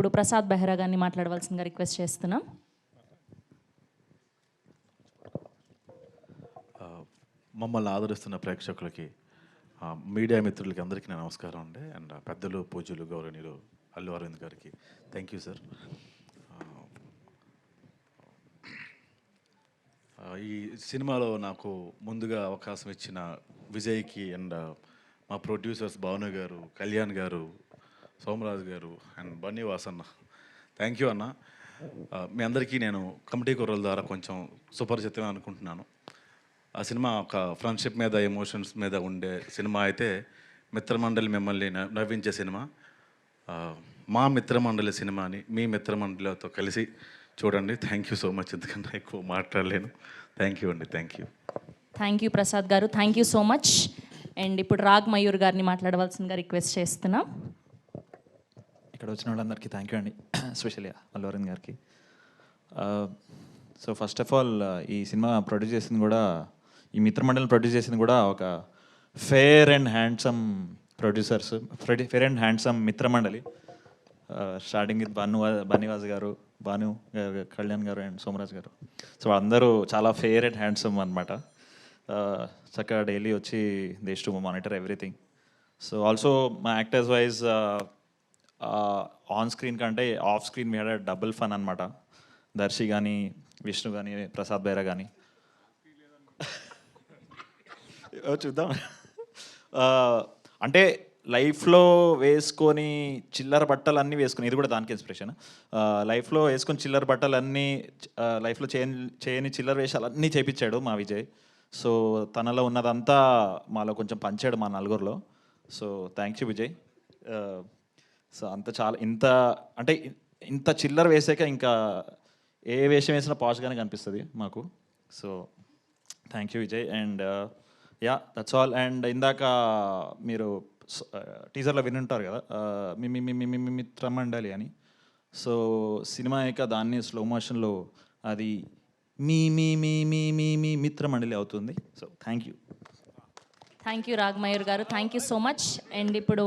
ఇప్పుడు ప్రసాద్ బెహ్రా గారిని మాట్లాడవలసిందిగా రిక్వెస్ట్ చేస్తున్నాం. మమ్మల్ని ఆదరిస్తున్న ప్రేక్షకులకి, మీడియా మిత్రులకి అందరికీ నా నమస్కారం అండి. అండ్ పెద్దలు, పూజ్యులు, గౌరవనీయులు అల్లు అరవింద్ గారికి థ్యాంక్ యూ సార్. ఈ సినిమాలో నాకు ముందుగా అవకాశం ఇచ్చిన విజయ్కి అండ్ మా ప్రొడ్యూసర్స్ భావన గారు, కళ్యాణ్ గారు, సోమరాజు గారు అండ్ బన్నీవాస్ అన్న, థ్యాంక్ యూ అన్న. మీ అందరికీ నేను కమిటీ కుర్రల ద్వారా కొంచెం సుపరిచితం అనుకుంటున్నాను. ఆ సినిమా ఒక ఫ్రెండ్షిప్ మీద, ఎమోషన్స్ మీద ఉండే సినిమా అయితే, మిత్రమండలి మిమ్మల్ని నవ్వించే సినిమా. మా మిత్రమండలి సినిమాని మీ మిత్రమండలితో కలిసి చూడండి. Thank you so much. ఎందుకన్నా ఎక్కువ మాట్లాడలేను. థ్యాంక్ యూ అండి. Thank you. Thank you Prasad garu. Thank you so much. And ఇప్పుడు రాగ్ మయూర్ గారిని మాట్లాడవలసిందిగా రిక్వెస్ట్ చేస్తున్నాం. ఇక్కడ వచ్చిన వాళ్ళందరికీ థ్యాంక్ యూ అండి, ఎస్పెషల్లీ అల్లు అరవింద్ గారికి. సో ఫస్ట్ ఆఫ్ ఆల్, ఈ సినిమా ప్రొడ్యూస్ చేసింది కూడా, ఈ మిత్రమండలిని ప్రొడ్యూస్ చేసింది కూడా ఒక fair and handsome producers, fair and handsome Mitramandali. Starting with Bunny Vas garu, Bhanu గారు, కళ్యాణ్ గారు అండ్ సోమరాజ్ గారు. సో అందరూ చాలా ఫేర్ అండ్ హ్యాండ్సమ్ అనమాట. చక్కగా డైలీ వచ్చి they to monitor everything. So also మా యాక్టర్స్ వైజ్ ఆన్ స్క్రీన్ కంటే off screen me had double fun అనమాట. దర్శి కానీ, విష్ణు కానీ, ప్రసాద్ బెహ్రా కానీ. చూద్దాం. అంటే లైఫ్లో వేసుకొని చిల్లర బట్టలు అన్నీ వేసుకొని, ఇది కూడా దానికి ఇన్స్పిరేషన్. లైఫ్లో వేసుకొని చిల్లర బట్టలు అన్నీ, లైఫ్లో చేయని చిల్లర వేషాలు అన్నీ చేపించాడు మా విజయ్. సో తనలో ఉన్నదంతా మాలో కొంచెం పంచాడు మా నలుగురిలో. So thank you Vijay. So అంత చాలా అంటే ఇంత చిల్లర వేసాక ఇంకా ఏ వేషం వేసినా పాష్గానే కనిపిస్తుంది మాకు. So thank you Vijay. And yeah, that's all. And ఇందాక మీరు టీజర్లో వినుంటారు కదా, మీ మిత్రమండలి అని. సో సినిమా యొక్క దాన్ని స్లో మోషన్లో అది మీ మీ మీ మీ మీ మీ మిత్రమండలి అవుతుంది. So thank you. Thank you Raag Mayur garu. Thank you so much. And ఇప్పుడు